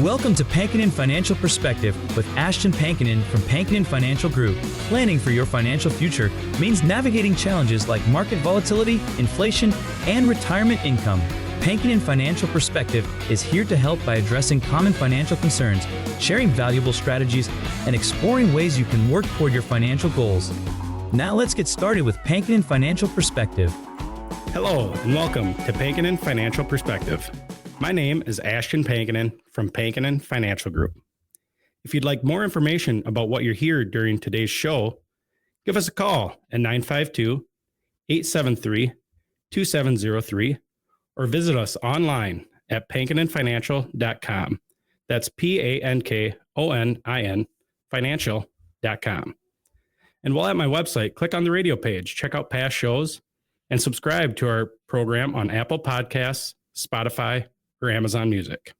Welcome to Pankinen Financial Perspective with Ashton Pankinen from Pankinen Financial Group. Planning for your financial future means navigating challenges like market volatility, inflation, and retirement income. Pankinen Financial Perspective is here to help by addressing common financial concerns, sharing valuable strategies, and exploring ways you can work toward your financial goals. Now let's get started with Pankinen Financial Perspective. Hello and welcome to Pankinen Financial Perspective. My name is Ashton Pankinen from Pankinen Financial Group. If you'd like more information about what you're here during today's show, give us a call at 952-873-2703 or visit us online at pankinenfinancial.com. That's PANKONIN financial.com. And while at my website, click on the radio page, check out past shows, and subscribe to our program on Apple Podcasts, Spotify, or Amazon Music.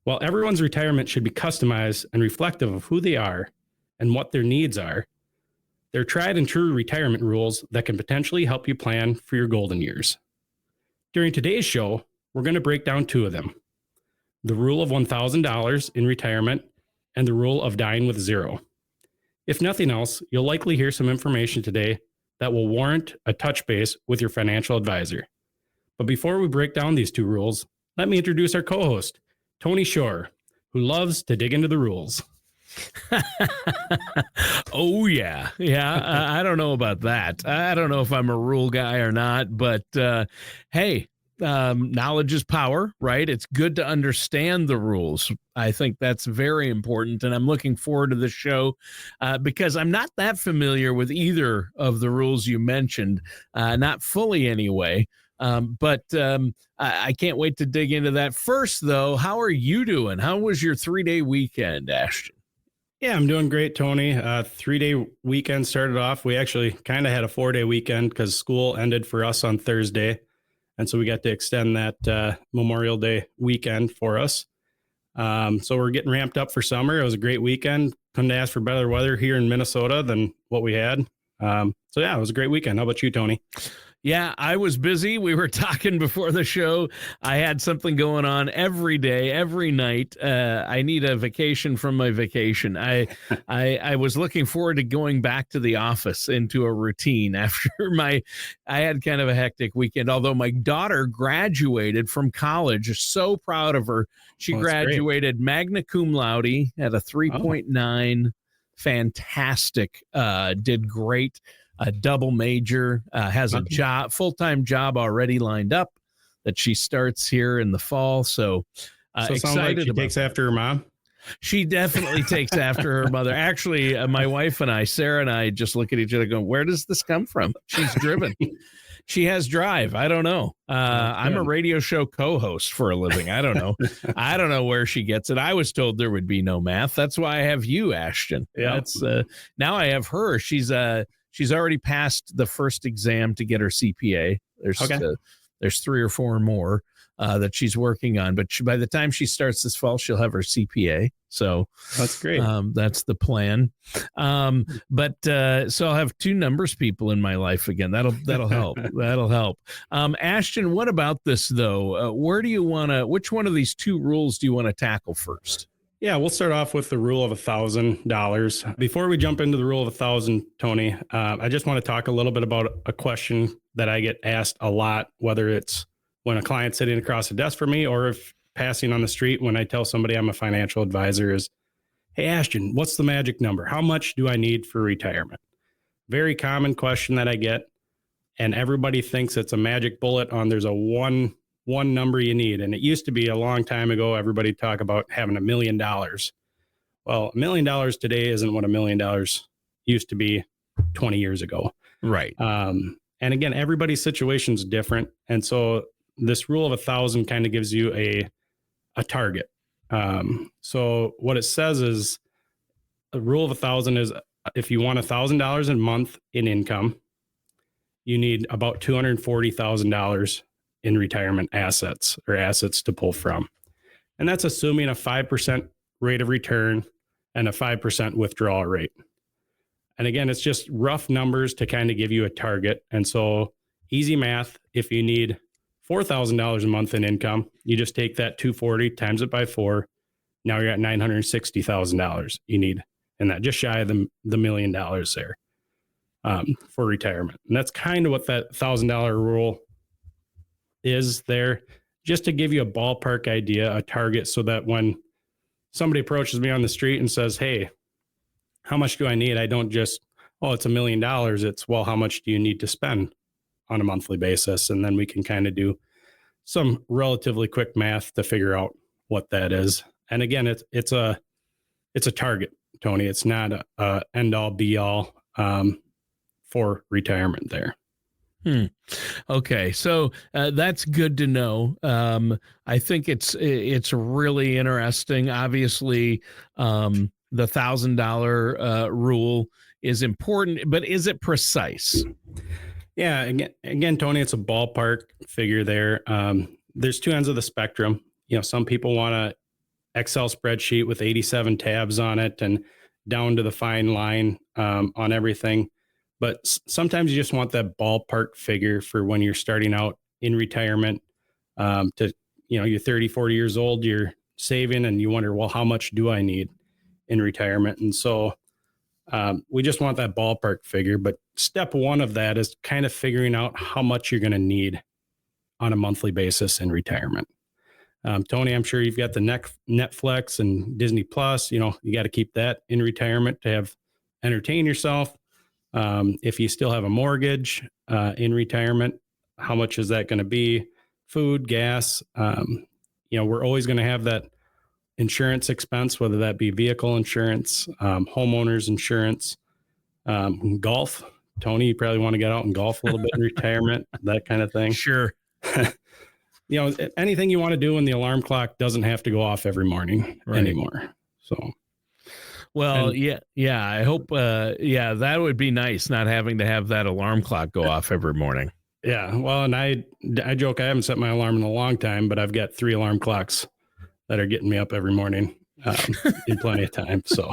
While everyone's retirement should be customized and reflective of who they are and what their needs are, there are tried and true retirement rules that can potentially help you plan for your golden years. During today's show, we're going to break down two of them: the rule of $1,000 in retirement and the rule of dying with zero. If nothing else, you'll likely hear some information today that will warrant a touch base with your financial advisor. But before we break down these two rules, let me introduce our co-host, Tony Shore, who loves to dig into the rules. Oh, yeah. I don't know about that. I don't know if I'm a rule guy or not, but hey, knowledge is power, right? It's good to understand the rules. I think that's very important, and I'm looking forward to this show because I'm not that familiar with either of the rules you mentioned, not fully anyway. But I can't wait to dig into that. First, though, how are you doing? How was your 3-day weekend, Ashton? Yeah, I'm doing great, Tony. 3-day weekend started off. We actually kind of had a 4-day weekend because school ended for us on Thursday. And so we got to extend that Memorial Day weekend for us. So we're getting ramped up for summer. It was a great weekend. Couldn't ask for better weather here in Minnesota than what we had. So yeah, it was a great weekend. How about you, Tony? Yeah, I was busy. We were talking before the show. I had something going on every day, every night. I need a vacation from my vacation. I was looking forward to going back to the office into a routine after I had kind of a hectic weekend. Although my daughter graduated from college, so proud of her. She graduated magna cum laude at a 3.9. Fantastic. Did great. A double major, has a job, full-time job already lined up that she starts here in the fall. So excited. Like she takes after her mom. She definitely takes after her mother. Actually, my wife and I, Sarah and I, just look at each other going, where does this come from? She's driven. She has drive. I don't know. I'm a radio show co-host for a living. I don't know. I don't know where she gets it. I was told there would be no math. That's why I have you, Ashton. Yeah. That's now I have her. She's already passed the first exam to get her CPA. There's 3 or 4 more that she's working on. But by the time she starts this fall, she'll have her CPA. So that's great. That's the plan. But so I'll have 2 numbers people in my life again. That'll help. That'll help. Ashton, what about this though? Which one of these 2 rules do you want to tackle first? Yeah, we'll start off with the rule of $1,000. Before we jump into the rule of 1,000, Tony, I just want to talk a little bit about a question that I get asked a lot, whether it's when a client's sitting across the desk from me or if passing on the street when I tell somebody I'm a financial advisor is, hey, Ashton, what's the magic number? How much do I need for retirement? Very common question that I get, and everybody thinks it's a magic bullet on there's a one number you need. And it used to be a long time ago, everybody talk about having $1 million. Well, $1 million today isn't what $1 million used to be 20 years ago. Right. And again, everybody's situation is different. And so this rule of 1,000 kind of gives you a target. So what it says is a rule of 1,000 is if you want $1,000 a month in income, you need about $240,000 in retirement assets or assets to pull from. And that's assuming a 5% rate of return and a 5% withdrawal rate. And again, it's just rough numbers to kind of give you a target. And so easy math, if you need $4,000 a month in income, you just take that 240, times it by 4, Now you're at $960,000 you need, and that just shy of the $1 million there for retirement. And that's kind of what that $1,000 rule is there, just to give you a ballpark idea, a target, so that when somebody approaches me on the street and says, hey, how much do I need? I don't just, oh, it's $1 million. It's, well, how much do you need to spend on a monthly basis? And then we can kind of do some relatively quick math to figure out what that is. And again, it's a target, Tony. It's not a end all be all for retirement there. Okay, so that's good to know. I think it's really interesting. Obviously, the $1,000 rule is important, but is it precise? Yeah, again, Tony, it's a ballpark figure there. There's two ends of the spectrum. Some people want a Excel spreadsheet with 87 tabs on it and down to the fine line on everything. But sometimes you just want that ballpark figure for when you're starting out in retirement. You're 30, 40 years old, you're saving, and you wonder, well, how much do I need in retirement? And so we just want that ballpark figure. But step one of that is kind of figuring out how much you're going to need on a monthly basis in retirement. Tony, I'm sure you've got the Netflix and Disney Plus. You got to keep that in retirement to entertain yourself. If you still have a mortgage in retirement, how much is that going to be? Food, gas. We're always going to have that insurance expense, whether that be vehicle insurance, homeowners insurance, golf. Tony, you probably want to get out and golf a little bit in retirement, that kind of thing. Sure. Anything you want to do when the alarm clock doesn't have to go off every morning anymore. So. Well, I hope, that would be nice, not having to have that alarm clock go off every morning. Yeah. Well, and I joke, I haven't set my alarm in a long time, but I've got 3 alarm clocks that are getting me up every morning in plenty of time. So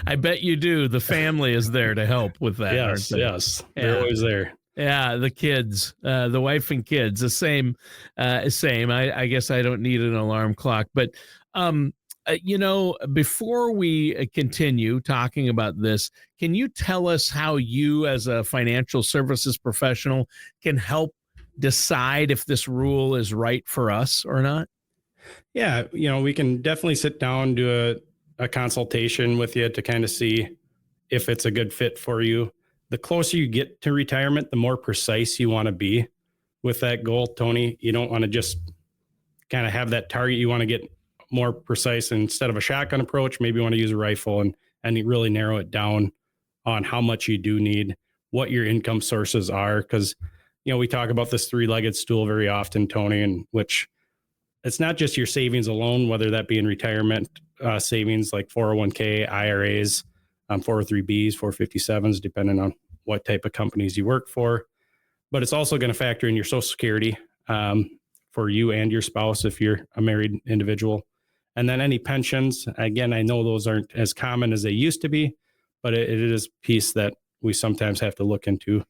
I bet you do. The family is there to help with that. Yes. Yeah. They're always there. Yeah, the kids, the wife and kids, the same. I guess I don't need an alarm clock, but before we continue talking about this, can you tell us how you, as a financial services professional, can help decide if this rule is right for us or not? Yeah, we can definitely sit down, do a consultation with you to kind of see if it's a good fit for you. The closer you get to retirement, the more precise you want to be with that goal, Tony. You don't want to just kind of have that target. You want to get more precise. Instead of a shotgun approach, maybe you want to use a rifle and really narrow it down on how much you do need, what your income sources are. Because, we talk about this 3-legged stool very often, Tony, in which it's not just your savings alone, whether that be in retirement savings like 401k, IRAs, 403bs, 457s, depending on what type of companies you work for. But it's also going to factor in your Social Security for you and your spouse if you're a married individual. And then any pensions. Again, I know those aren't as common as they used to be, but it is a piece that we sometimes have to look into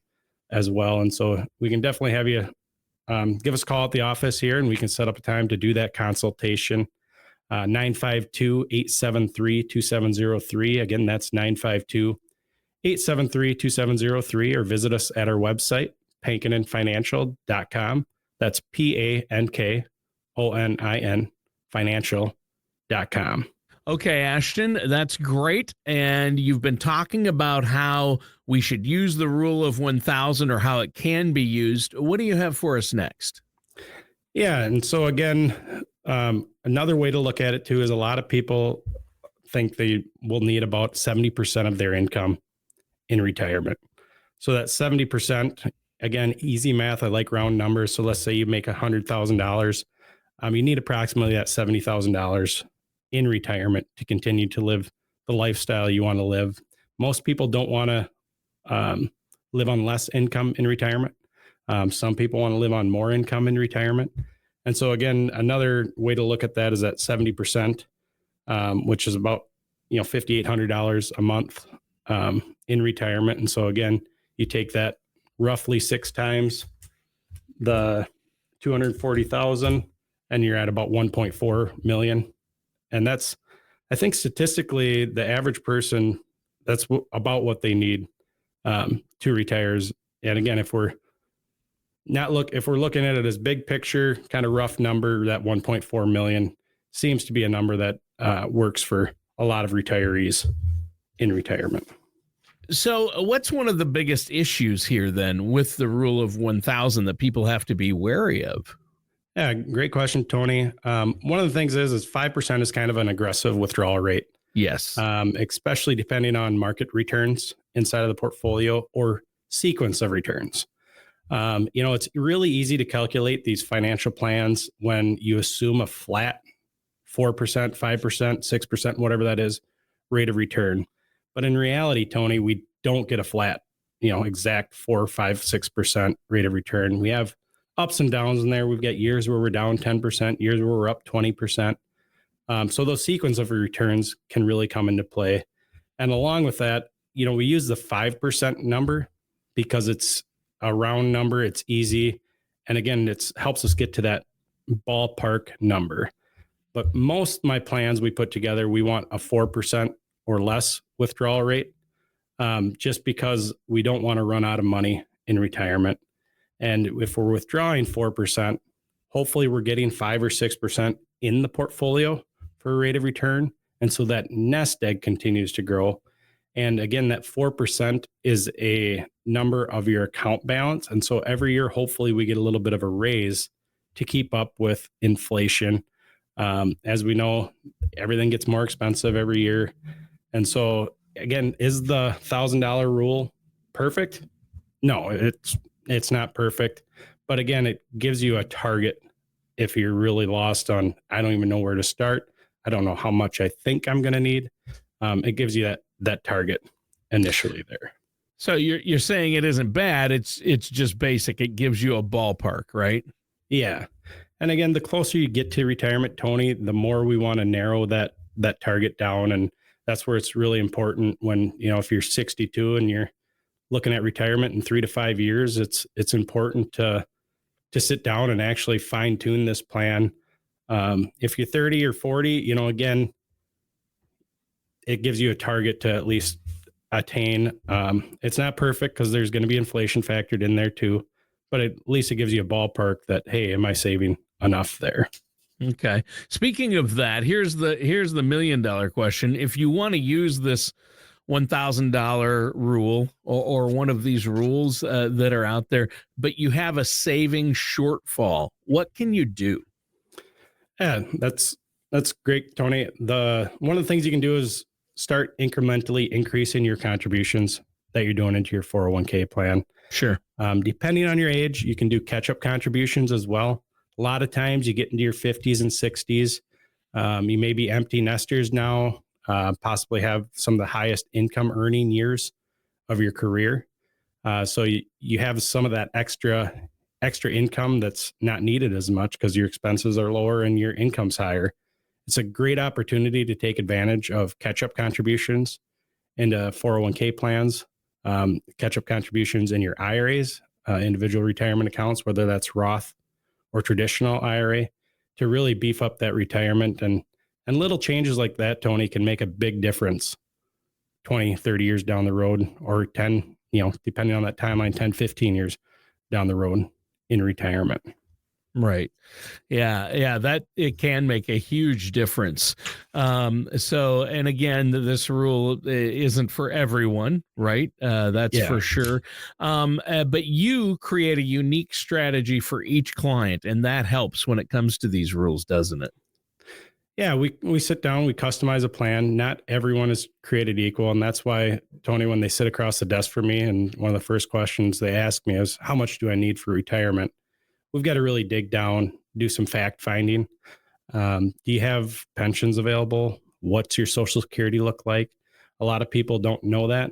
as well. And so we can definitely have you give us a call at the office here, and we can set up a time to do that consultation. 952-873-2703. Again, that's 952-873-2703, or visit us at our website, pankininfinancial.com. That's PANKONIN financial.com. Okay, Ashton, that's great. And you've been talking about how we should use the rule of 1,000 or how it can be used. What do you have for us next? Yeah. And so again, another way to look at it too is a lot of people think they will need about 70% of their income in retirement. So that 70%, again, easy math. I like round numbers. So let's say you make $100,000. You need approximately that $70,000 in retirement to continue to live the lifestyle you want to live. Most people don't want to live on less income in retirement. Some people want to live on more income in retirement. And so again, another way to look at that is that 70%, which is about $5,800 a month in retirement. And so again, you take that roughly 6 times the 240,000, and you're at about 1.4 million And I think statistically, the average person, that's about what they need to retire. And again, if we're looking at it as big picture, kind of rough number, that 1.4 million seems to be a number that works for a lot of retirees in retirement. So what's one of the biggest issues here then with the rule of 1,000 that people have to be wary of? Yeah, great question, Tony. One of the things is 5% is kind of an aggressive withdrawal rate. Yes. Especially depending on market returns inside of the portfolio or sequence of returns. It's really easy to calculate these financial plans when you assume a flat 4%, 5%, 6%, whatever that is, rate of return. But in reality, Tony, we don't get a flat, exact 4, 5, 6% rate of return. We have ups and downs in there. We've got years where we're down 10%, years where we're up 20%. So those sequence of returns can really come into play. And along with that, we use the 5% number because it's a round number. It's easy. And again, it helps us get to that ballpark number. But most of my plans we put together, we want a 4% or less withdrawal rate, just because we don't want to run out of money in retirement. And if we're withdrawing 4%, hopefully we're getting 5 or 6% in the portfolio for a rate of return. And so that nest egg continues to grow. And again, that 4% is a number of your account balance. And so every year, hopefully we get a little bit of a raise to keep up with inflation. As we know, everything gets more expensive every year. And so again, is the $1,000 rule perfect? No, it's not perfect. But again, it gives you a target if you're really lost on, I don't even know where to start. I don't know how much I think I'm going to need. It gives you that target initially there. So you're saying it isn't bad. It's just basic. It gives you a ballpark, right? Yeah. And again, the closer you get to retirement, Tony, the more we want to narrow that target down. And that's where it's really important when, if you're 62 and you're looking at retirement in 3 to 5 years, it's important to sit down and actually fine tune this plan. If you're 30 or 40, again, it gives you a target to at least attain. It's not perfect because there's going to be inflation factored in there too, but at least it gives you a ballpark that, hey, am I saving enough there? Okay. Speaking of that, here's the $1 million question. If you want to use this $1,000 rule or one of these rules that are out there, but you have a saving shortfall, what can you do? Yeah, that's great, Tony. One of the things you can do is start incrementally increasing your contributions that you're doing into your 401k plan. Sure. Depending on your age, you can do catch-up contributions as well. A lot of times you get into your 50s and 60s. You may be empty nesters now, possibly have some of the highest income earning years of your career. So you have some of that extra income that's not needed as much because your expenses are lower and your income's higher. It's a great opportunity to take advantage of catch-up contributions into 401k plans, catch-up contributions in your IRAs, individual retirement accounts, whether that's Roth or traditional IRA, to really beef up that retirement. And little changes like that, Tony, can make a big difference 20, 30 years down the road, or 10, depending on that timeline, 10, 15 years down the road in retirement. Right. Yeah. That it can make a huge difference. So, and again, this rule isn't for everyone, right? That's for sure. But you create a unique strategy for each client, and that helps when it comes to these rules, doesn't it? Yeah, we sit down, we customize a plan. Not everyone is created equal. And that's why, Tony, when they sit across the desk for me, and one of the first questions they ask me is, how much do I need for retirement? We've got to really dig down, do some fact finding. Do you have pensions available? What's your Social Security look like? A lot of people don't know that.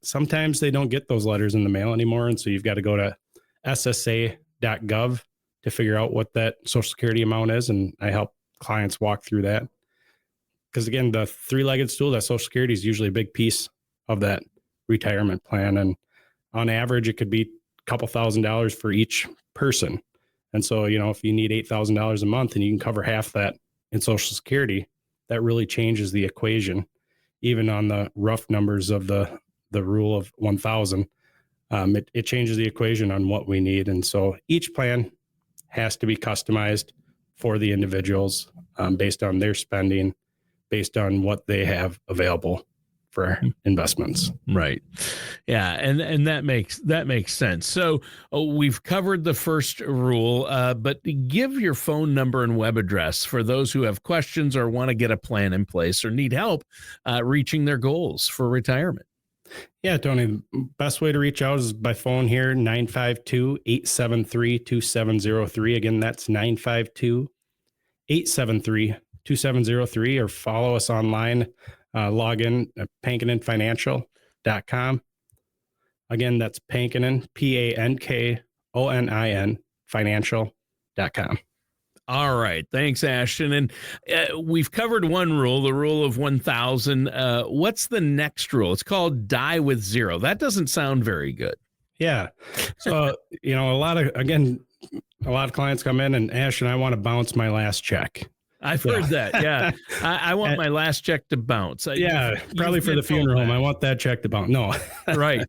Sometimes they don't get those letters in the mail anymore. And so you've got to go to ssa.gov to figure out what that Social Security amount is. And I help clients walk through that. Because again, the three-legged stool, that Social Security is usually a big piece of that retirement plan. And on average, it could be a couple $1,000s for each person. And so, if you need $8,000 a month and you can cover half that in Social Security, that really changes the equation, even on the rough numbers of the rule of 1,000. It changes the equation on what we need. And so each plan has to be customized for the individuals, based on their spending, based on what they have available for investments. Right. Yeah. And that makes sense. So we've covered the first rule, but give your phone number and web address for those who have questions or want to get a plan in place or need help reaching their goals for retirement. Yeah, Tony, best way to reach out is by phone here, 952-873-2703. Again, that's 952-873-2703, or follow us online, log in at pankinonfinancial.com. Again, that's Pankinen, Pankonin, financial.com. All right. Thanks, Ashton. And we've covered one rule, the rule of 1,000. What's the next rule? It's called die with zero. That doesn't sound very good. Yeah. So, a lot of clients come in and, Ashton, I want to bounce my last check. I've heard that. Yeah. I want my last check to bounce. Probably for the funeral home. I want that check to bounce. No. Right.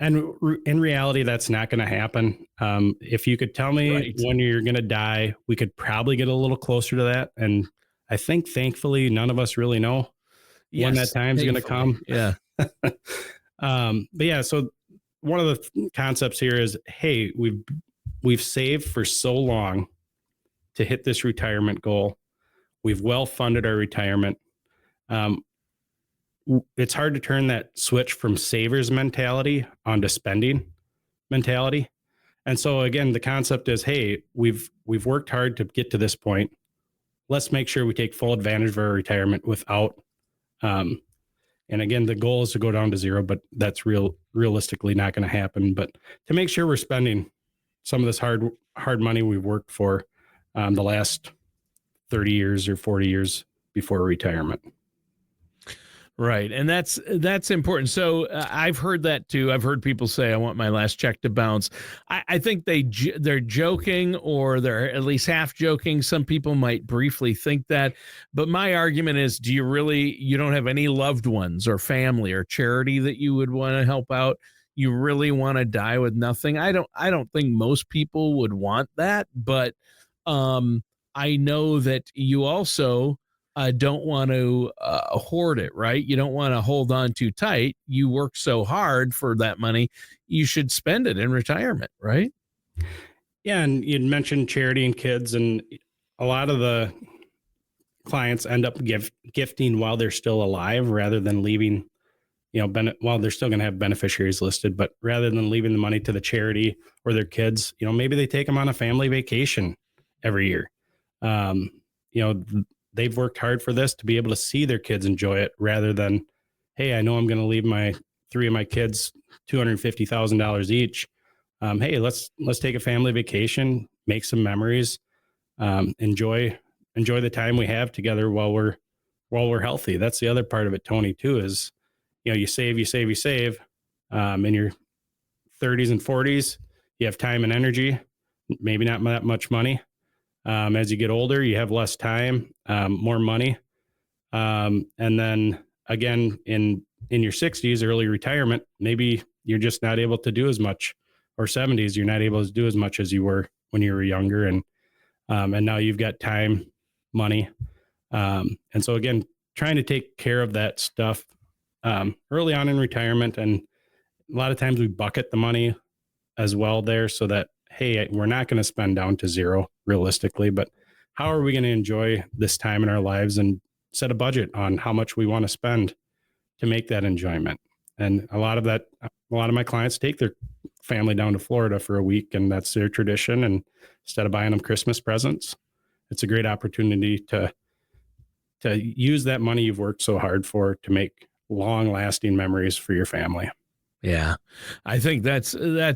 And in reality, that's not going to happen. If you could tell me when you're going to die, we could probably get a little closer to that. And I think, thankfully, none of us really know when that time's going to come. Yeah. But yeah, so one of the concepts here is, hey, we've saved for so long to hit this retirement goal. We've well funded our retirement. It's hard to turn that switch from savers mentality onto spending mentality. And so again, the concept is, hey, we've worked hard to get to this point. Let's make sure we take full advantage of our retirement without, and again, the goal is to go down to zero, but that's realistically not going to happen. But to make sure we're spending some of this hard money we've worked for the last 30 years or 40 years before retirement. Right. And that's important. So I've heard that too. I've heard people say, I want my last check to bounce. I think they're joking, or they're at least half joking. Some people might briefly think that. But my argument is, you don't have any loved ones or family or charity that you would want to help out? You really want to die with nothing? I don't think most people would want that. But I know that you also don't want to hoard it, right? You don't want to hold on too tight. You work so hard for that money. You should spend it in retirement, right? Yeah. And you'd mentioned charity and kids, and a lot of the clients end up gifting while they're still alive, rather than leaving, while they're still going to have beneficiaries listed, but rather than leaving the money to the charity or their kids, maybe they take them on a family vacation every year. They've worked hard for this to be able to see their kids enjoy it, rather than, hey, I know I'm going to leave my 3 of my kids $250,000 each. Hey, let's take a family vacation, make some memories, enjoy the time we have together while we're healthy. That's the other part of it, Tony, too, is, you save. In your 30s and 40s, you have time and energy, maybe not that much money. As you get older, you have less time, more money. And then again, in your 60s, early retirement, maybe you're just not able to do as much, or 70s, you're not able to do as much as you were when you were younger. And now you've got time, money. And so again, trying to take care of that stuff early on in retirement. And a lot of times we bucket the money as well there, so that, hey, we're not going to spend down to zero realistically, but how are we going to enjoy this time in our lives, and set a budget on how much we want to spend to make that enjoyment. And a lot of my clients take their family down to Florida for a week, and that's their tradition. And instead of buying them Christmas presents, it's a great opportunity to use that money you've worked so hard for to make long lasting memories for your family. Yeah, I think that's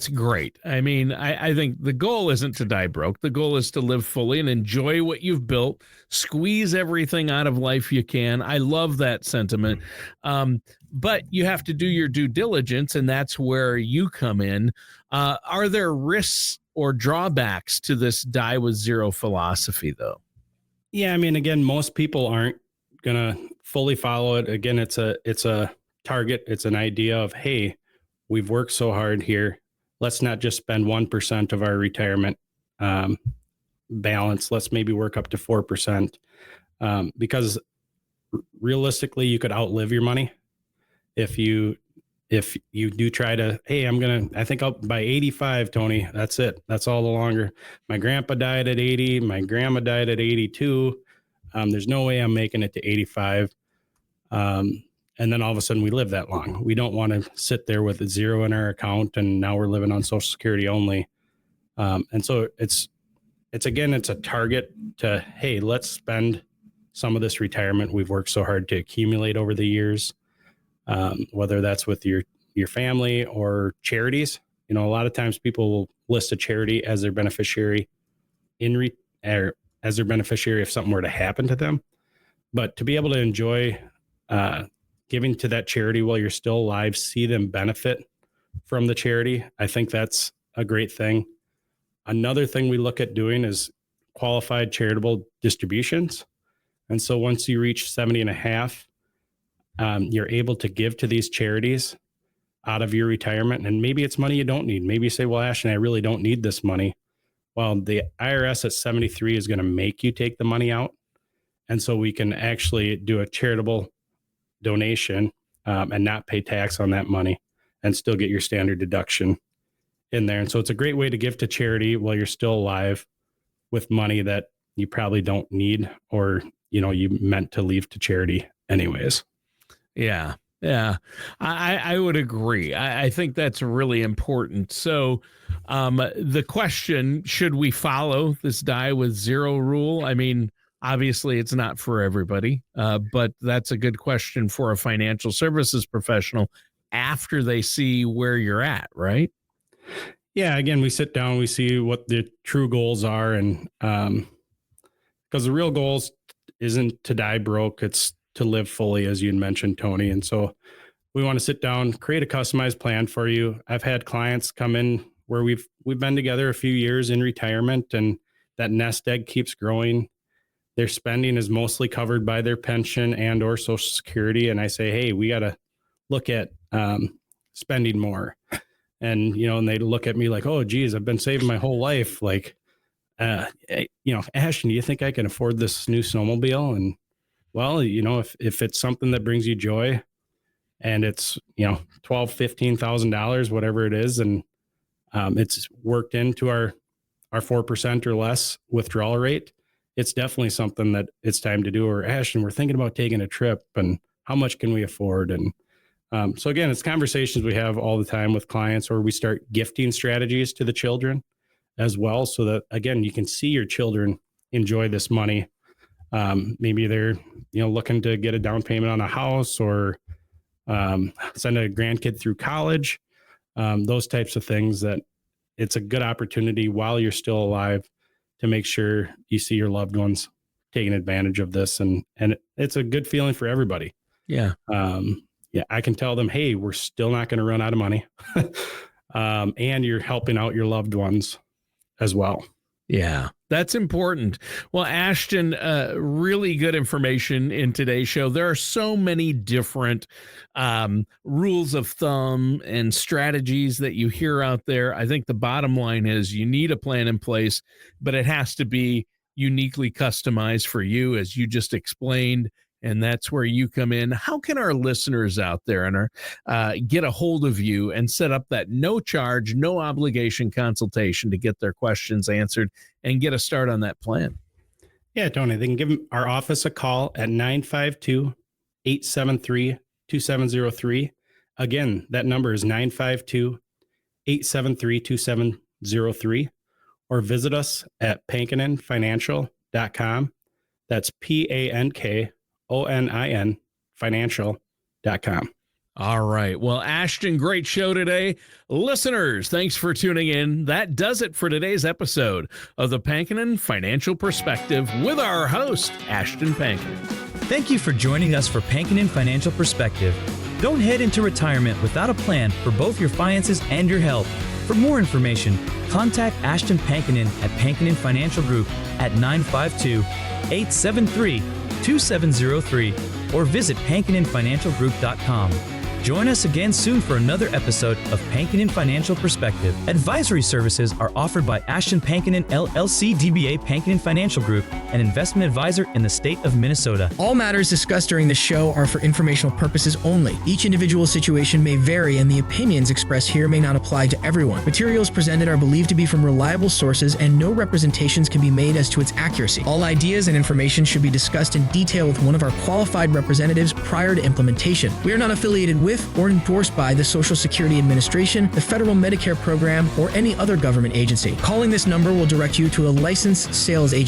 great. I mean, I think the goal isn't to die broke. The goal is to live fully and enjoy what you've built, squeeze everything out of life you can. I love that sentiment. But you have to do your due diligence, and that's where you come in. Are there risks or drawbacks to this die with zero philosophy, though? Yeah, I mean, again, most people aren't gonna fully follow it. Again, it's a target. It's an idea of, hey, we've worked so hard here. Let's not just spend 1% of our retirement balance. Let's maybe work up to 4%, because realistically, you could outlive your money if you do try to. Hey, I think I'll by 85, Tony. That's it. That's all the longer. My grandpa died at 80. My grandma died at 82. There's no way I'm making it to 85. And then all of a sudden we live that long. We don't want to sit there with a zero in our account and now we're living on Social Security only. And so it's a target to, hey, let's spend some of this retirement we've worked so hard to accumulate over the years, whether that's with your family or charities. A lot of times people will list a charity as their beneficiary as their beneficiary if something were to happen to them. But to be able to enjoy giving to that charity while you're still alive, see them benefit from the charity, I think that's a great thing. Another thing we look at doing is qualified charitable distributions. And so once you reach 70 and a half, you're able to give to these charities out of your retirement. And maybe it's money you don't need. Maybe you say, well, Ashton, I really don't need this money. Well, the IRS at 73 is going to make you take the money out. And so we can actually do a charitable donation and not pay tax on that money and still get your standard deduction in there. And so it's a great way to give to charity while you're still alive with money that you probably don't need or, you meant to leave to charity anyways. Yeah. Yeah, I would agree. I think that's really important. So the question, should we follow this die with zero rule? I mean, obviously it's not for everybody, but that's a good question for a financial services professional after they see where you're at, right? Yeah, again, we sit down, we see what the true goals are. And because the real goals isn't to die broke, it's to live fully, as you mentioned, Tony. And so we want to sit down, create a customized plan for you. I've had clients come in where we've been together a few years in retirement, and that nest egg keeps growing. Their spending is mostly covered by their pension and or Social Security. And I say, hey, we got to look at spending more. And, and they look at me like, oh, geez, I've been saving my whole life. Like, Ashton, do you think I can afford this new snowmobile? And well, if it's something that brings you joy and it's, $12,000-$15,000, whatever it is, and it's worked into our 4% or less withdrawal rate, it's definitely something that it's time to do. Or Ashton, we're thinking about taking a trip and how much can we afford? And so again, it's conversations we have all the time with clients, or we start gifting strategies to the children as well. So that, again, you can see your children enjoy this money. Maybe they're, looking to get a down payment on a house or send a grandkid through college. Those types of things, that it's a good opportunity while you're still alive to make sure you see your loved ones taking advantage of this. And it's a good feeling for everybody. Yeah. I can tell them, hey, we're still not going to run out of money. And you're helping out your loved ones as well. Yeah, that's important. Well, Ashton, really good information in today's show. There are so many different rules of thumb and strategies that you hear out there. I think the bottom line is you need a plan in place, but it has to be uniquely customized for you, as you just explained. And that's where you come in. How can our listeners out there and get a hold of you and set up that no charge, no obligation consultation to get their questions answered and get a start on that plan? Yeah, Tony, they can give our office a call at 952-873-2703. Again, that number is 952-873-2703, or visit us at pankinenfinancial.com. That's PANKONIN financial.com. All right. Well, Ashton, great show today. Listeners, thanks for tuning in. That does it for today's episode of the Pankinen Financial Perspective with our host, Ashton Pankinen. Thank you for joining us for Pankinen Financial Perspective. Don't head into retirement without a plan for both your finances and your health. For more information, contact Ashton Pankinen at Pankinen Financial Group at 952-873-2703 or visit PankinenFinancialGroup.com. Join us again soon for another episode of Pankinen Financial Perspective. Advisory services are offered by Ashton Pankinen LLC DBA Pankinen Financial Group, an investment advisor in the state of Minnesota. All matters discussed during the show are for informational purposes only. Each individual situation may vary, and the opinions expressed here may not apply to everyone. Materials presented are believed to be from reliable sources, and no representations can be made as to its accuracy. All ideas and information should be discussed in detail with one of our qualified representatives prior to implementation. We are not affiliated with or endorsed by the Social Security Administration, the Federal Medicare Program, or any other government agency. Calling this number will direct you to a licensed sales agent.